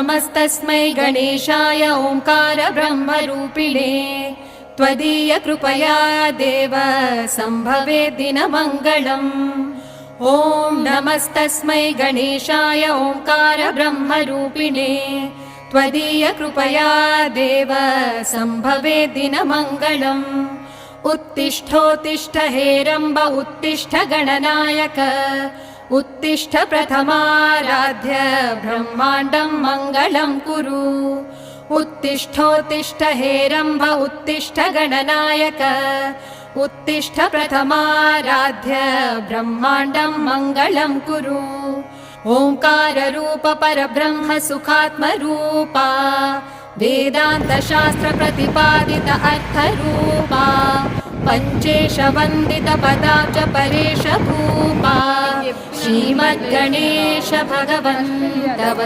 नमस्तस्मै गणेशाय ओंकार ब्रह्मरूपिणे त्वदीय कृपया देव संभवे दिनमङ्गलम्। ॐ नमस्तस्मै गणेशाय ओंकार ब्रह्मरूपिणे त्वदीय कृपया देव संभवे दिनमङ्गलम्। उत्तिष्ठोत्तिष्ठ हेरम्ब उत्तिष्ठ गणनायक उत्तिष्ठ प्रथमाराध्य ब्रह्माण्डं मङ्गलं कुरु। उत्तिष्ठोत्तिष्ठ हेरम्ब उत्तिष्ठ गणनायक उत्तिष्ठ प्रथमाराध्य ब्रह्माण्डं मङ्गलं कुरु। ओंकाररूप परब्रह्म सुखात्मरूपा वेदांत शास्त्र प्रतिपादित अर्थरूपा पंचेश वंदित पदाब्ज परेश भूपा श्रीमद्गणेश भगवन् तव